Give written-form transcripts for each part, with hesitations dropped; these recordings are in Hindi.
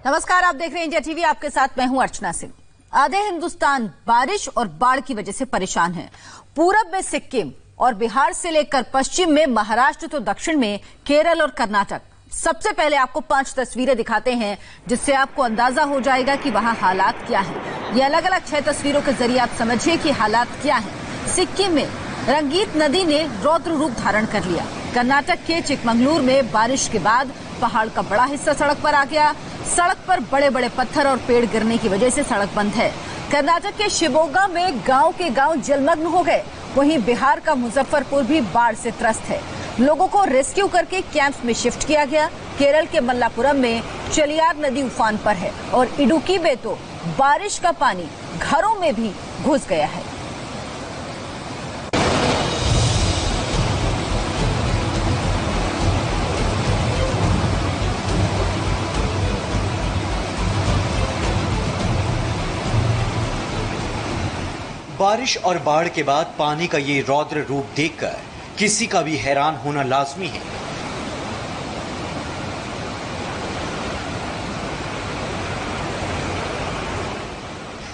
नमस्कार, आप देख रहे हैं इंडिया टीवी। आपके साथ मैं हूं अर्चना सिंह। आधे हिंदुस्तान बारिश और बाढ़ की वजह से परेशान है। पूरब में सिक्किम और बिहार से लेकर पश्चिम में महाराष्ट्र तो दक्षिण में केरल और कर्नाटक। सबसे पहले आपको 5 तस्वीरें दिखाते हैं जिससे आपको अंदाजा हो जाएगा कि वहां हालात क्या हैं। ये अलग अलग 6 तस्वीरों के जरिए आप समझिए कि हालात क्या हैं। सिक्किम में रंगीत नदी ने रौद्र रूप धारण कर लिया। कर्नाटक के चिकमंगलूर में बारिश के बाद पहाड़ का बड़ा हिस्सा सड़क पर आ गया। सड़क पर बड़े बड़े पत्थर और पेड़ गिरने की वजह से सड़क बंद है। कर्नाटक के शिवमोगा में गांव के गांव जलमग्न हो गए। वहीं बिहार का मुजफ्फरपुर भी बाढ़ से त्रस्त है। लोगों को रेस्क्यू करके कैंप्स में शिफ्ट किया गया। केरल के मल्लापुरम में चलियार नदी उफान पर है और इडुक्की में तो बारिश का पानी घरों में भी घुस गया है। बारिश और बाढ़ के बाद पानी का ये रौद्र रूप देखकर किसी का भी हैरान होना लाजमी है।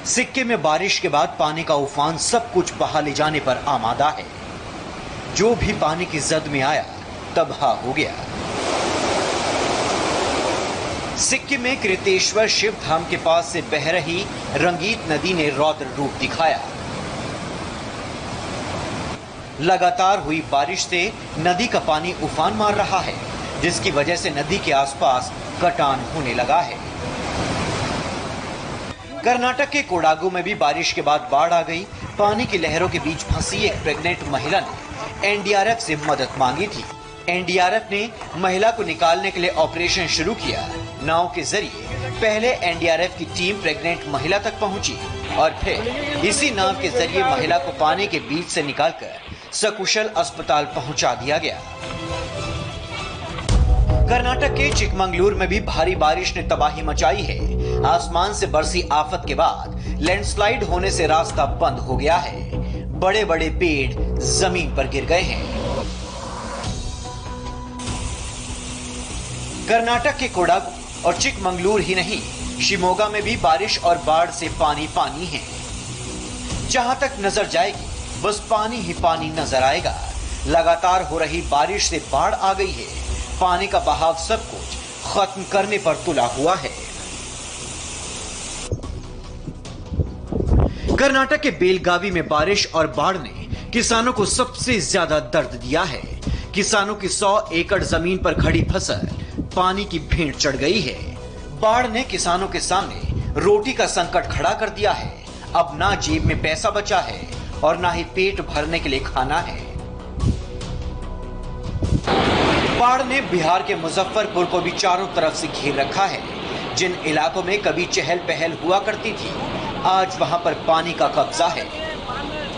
सिक्किम में बारिश के बाद पानी का उफान सब कुछ बहा ले जाने पर आमादा है। जो भी पानी की जद में आया तबाह हो गया। सिक्किम में कृतेश्वर शिव धाम के पास से बह रही रंगीत नदी ने रौद्र रूप दिखाया। लगातार हुई बारिश से नदी का पानी उफान मार रहा है, जिसकी वजह से नदी के आसपास कटान होने लगा है। कर्नाटक के कोडागु में भी बारिश के बाद बाढ़ आ गई। पानी की लहरों के बीच फंसी एक प्रेग्नेंट महिला ने एनडीआरएफ से मदद मांगी थी। एनडीआरएफ ने महिला को निकालने के लिए ऑपरेशन शुरू किया। नाव के जरिए पहले एनडीआरएफ की टीम प्रेग्नेंट महिला तक पहुंची और फिर इसी नाव के जरिए महिला को पानी के बीच से निकालकर सकुशल अस्पताल पहुंचा दिया गया। कर्नाटक के चिकमंगलूर में भी भारी बारिश ने तबाही मचाई है। आसमान से बरसी आफत के बाद लैंडस्लाइड होने से रास्ता बंद हो गया है। बड़े बड़े पेड़ जमीन पर गिर गए हैं। कर्नाटक के कोडागु और चिकमंगलूर ही नहीं, शिवमोगा में भी बारिश और बाढ़ से पानी पानी है। जहां तक नजर जाएगी बस पानी ही पानी नजर आएगा। लगातार हो रही बारिश से बाढ़ आ गई है। पानी का बहाव सब कुछ खत्म करने पर तुला हुआ है। कर्नाटक के बेलगावी में बारिश और बाढ़ ने किसानों को सबसे ज्यादा दर्द दिया है। किसानों की 100 एकड़ जमीन पर खड़ी फसल पानी की भेंट चढ़ गई है। बाढ़ ने किसानों के सामने रोटी का संकट खड़ा कर दिया है। अब ना जेब में पैसा बचा है और ना ही पेट भरने के लिए खाना है। बाढ़ ने बिहार के मुजफ्फरपुर को भी चारों तरफ से घेर रखा है। जिन इलाकों में कभी चहल पहल हुआ करती थी, आज वहां पर पानी का कब्जा है।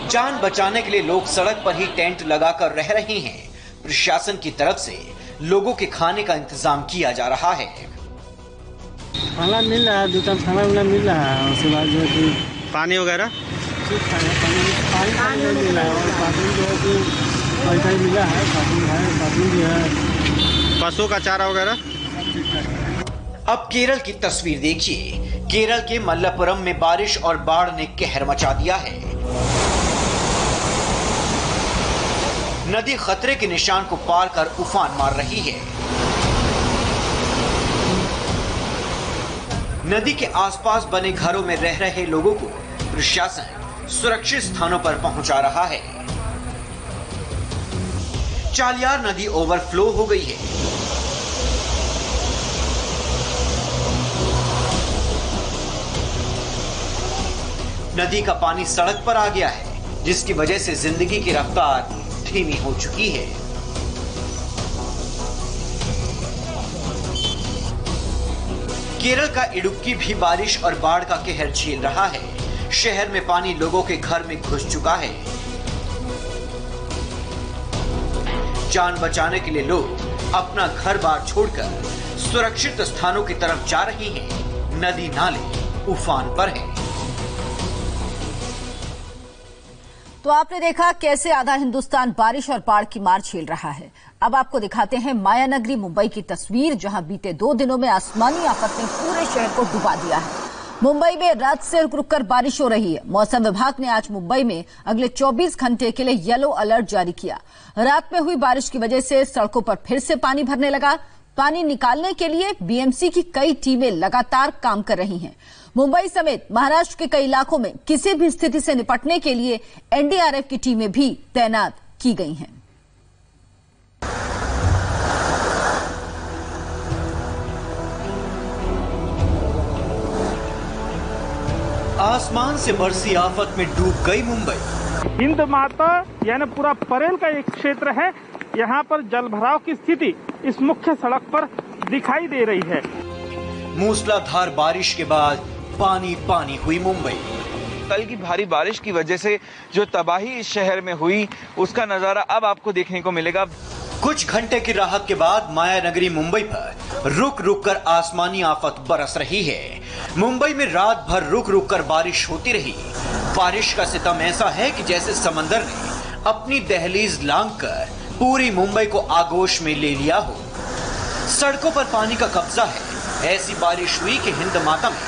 जान बचाने के लिए लोग सड़क पर ही टेंट लगाकर रह रहे हैं। प्रशासन की तरफ से लोगों के खाने का इंतजाम किया जा रहा है। खाना मिल रहा है, 2 टाइम खाना मिल रहा है। उसके बाद जो है पानी वगैरह पानी मिल रहा है और पानी जो है कि पैसा ही मिला है। पानी भी है, पशु का चारा वगैरह। अब केरल की तस्वीर देखिए। केरल के मल्लापुरम में बारिश और बाढ़ ने कहर मचा दिया है। नदी खतरे के निशान को पार कर उफान मार रही है। नदी के आसपास बने घरों में रह रहे लोगों को प्रशासन सुरक्षित स्थानों पर पहुंचा रहा है। चालियार नदी ओवरफ्लो हो गई है। नदी का पानी सड़क पर आ गया है, जिसकी वजह से जिंदगी की रफ्तार धीमी हो चुकी है। केरल का इडुक्की भी बारिश और बाढ़ का कहर झेल रहा है। शहर में पानी लोगों के घर में घुस चुका है। जान बचाने के लिए लोग अपना घर बार छोड़कर सुरक्षित स्थानों की तरफ जा रहे हैं। नदी नाले उफान पर हैं। तो आपने देखा कैसे आधा हिंदुस्तान बारिश और बाढ़ की मार झेल रहा है। अब आपको दिखाते हैं मायानगरी मुंबई की तस्वीर, जहां बीते 2 दिनों में आसमानी आफत ने पूरे शहर को डुबा दिया है। मुंबई में रात से रुक कर बारिश हो रही है। मौसम विभाग ने आज मुंबई में अगले 24 घंटे के लिए येलो अलर्ट जारी किया। रात में हुई बारिश की वजह से सड़कों पर फिर से पानी भरने लगा। पानी निकालने के लिए बीएमसी की कई टीमें लगातार काम कर रही हैं। मुंबई समेत महाराष्ट्र के कई इलाकों में किसी भी स्थिति से निपटने के लिए एनडीआरएफ की टीमें भी तैनात की गई हैं। आसमान से बरसी आफत में डूब गई मुंबई। हिंद माता यानी पूरा परेल का एक क्षेत्र है। यहाँ पर जल भराव की स्थिति इस मुख्य सड़क पर दिखाई दे रही है। मूसलाधार बारिश के बाद पानी पानी हुई मुंबई। कल की भारी बारिश की वजह से जो तबाही इस शहर में हुई, उसका नजारा अब आपको देखने को मिलेगा। कुछ घंटे की राहत के बाद मायानगरी मुंबई पर रुक रुक कर आसमानी आफत बरस रही है। मुंबई में रात भर रुक रुक कर बारिश होती रही। बारिश का सितम ऐसा है कि जैसे समंदर ने अपनी दहलीज लांघकर पूरी मुंबई को आगोश में ले लिया हो। सड़कों पर पानी का कब्जा है। ऐसी बारिश हुई कि हिंद माता में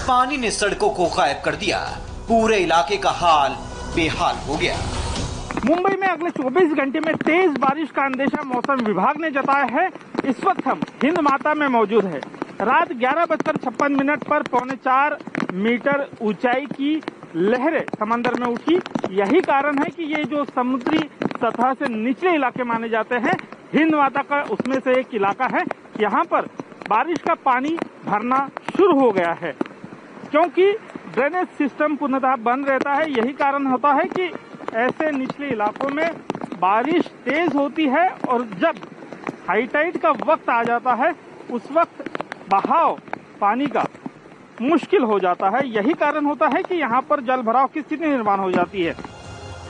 पानी ने सड़कों को गायब कर दिया। पूरे इलाके का हाल बेहाल हो गया। मुंबई में अगले 24 घंटे में तेज बारिश का अंदेशा मौसम विभाग ने जताया है। इस वक्त हम हिंद माता में मौजूद है। रात 11:56 पर 4.25 मीटर ऊंचाई की लहरें समंदर में उठी। यही कारण है कि ये जो समुद्री सतह से निचले इलाके माने जाते हैं, हिंद माता का उसमें से एक इलाका है। यहाँ पर बारिश का पानी भरना शुरू हो गया है, क्योंकि ड्रेनेज सिस्टम पूर्णतः बंद रहता है। यही कारण होता है कि ऐसे निचले इलाकों में बारिश तेज होती है और जब हाई टाइड का वक्त आ जाता है, उस वक्त बहाव पानी का मुश्किल हो जाता है। यही कारण होता है कि यहाँ पर जल भराव की स्थिति निर्माण हो जाती है।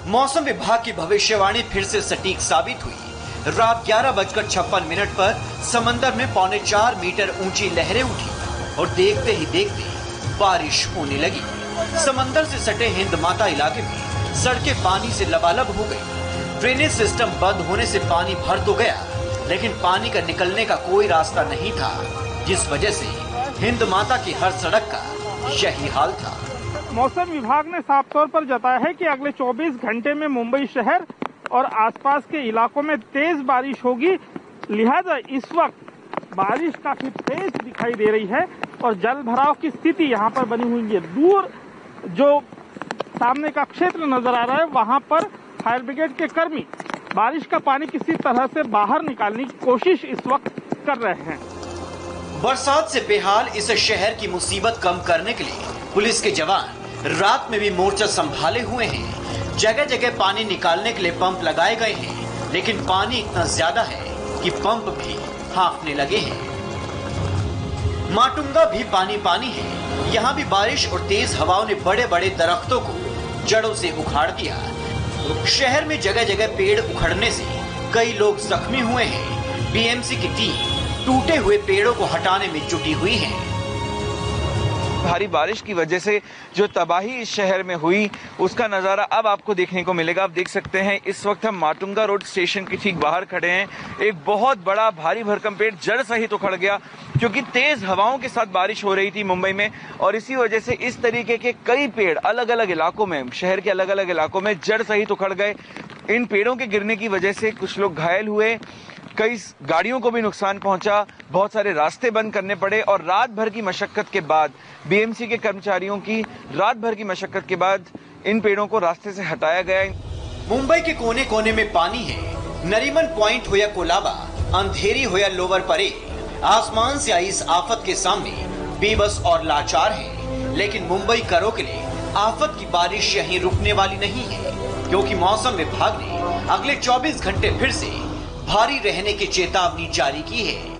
मौसम विभाग की भविष्यवाणी फिर से सटीक साबित हुई। रात 11:56 पर समंदर में 4.25 मीटर ऊंची लहरें उठी और देखते ही देखते बारिश होने लगी। समंदर से सटे हिंद माता इलाके में सड़कें पानी से लबालब हो गई। ड्रेनेज सिस्टम बंद होने से पानी भर तो गया, लेकिन पानी का निकलने का कोई रास्ता नहीं था, जिस वजह से हिंद माता की हर सड़क का यही हाल था। मौसम विभाग ने साफ तौर पर जताया है कि अगले 24 घंटे में मुंबई शहर और आसपास के इलाकों में तेज बारिश होगी। लिहाजा इस वक्त बारिश काफी तेज दिखाई दे रही है और जल भराव की स्थिति यहाँ पर बनी हुई है। दूर जो सामने का क्षेत्र नजर आ रहा है, वहाँ पर फायर ब्रिगेड के कर्मी बारिश का पानी किसी तरह से बाहर निकालने की कोशिश इस वक्त कर रहे हैं। बरसात से बेहाल इस शहर की मुसीबत कम करने के लिए पुलिस के जवान रात में भी मोर्चा संभाले हुए हैं। जगह जगह पानी निकालने के लिए पंप लगाए गए हैं, लेकिन पानी इतना ज्यादा है कि पंप भी हाँफने लगे हैं। माटुंगा भी पानी पानी है। यहाँ भी बारिश और तेज हवाओं ने बड़े बड़े दरख्तों को जड़ों से उखाड़ दिया। शहर में जगह जगह पेड़ उखड़ने से कई लोग जख्मी हुए हैं। बीएमसी की टीम टूटे हुए पेड़ों को हटाने में जुटी हुई है। भारी बारिश की वजह से जो तबाही इस शहर में हुई, उसका नजारा अब आपको देखने को मिलेगा। आप देख सकते हैं इस वक्त हम माटुंगा रोड स्टेशन के ठीक बाहर खड़े हैं। एक बहुत बड़ा भारी भरकम पेड़ जड़ सहित उखड़ गया, क्योंकि तेज हवाओं के साथ बारिश हो रही थी मुंबई में, और इसी वजह से इस तरीके के कई पेड़ अलग अलग इलाकों में, शहर के अलग अलग इलाकों में जड़ सहित उखड़ गए। इन पेड़ों के गिरने की वजह से कुछ लोग घायल हुए, कई गाड़ियों को भी नुकसान पहुंचा, बहुत सारे रास्ते बंद करने पड़े और रात भर की मशक्कत के बाद, बीएमसी के कर्मचारियों की रात भर की मशक्कत के बाद इन पेड़ों को रास्ते से हटाया गया। मुंबई के कोने कोने में पानी है। नरीमन पॉइंट हो या कोलाबा, अंधेरी हो या लोअर परेल, आसमान से आई इस आफत के सामने बेबस और लाचार है। लेकिन मुंबई करों के लिए आफत की बारिश यहीं रुकने वाली नहीं है, क्योंकि मौसम विभाग ने अगले 24 घंटे फिर से भारी रहने की चेतावनी जारी की है।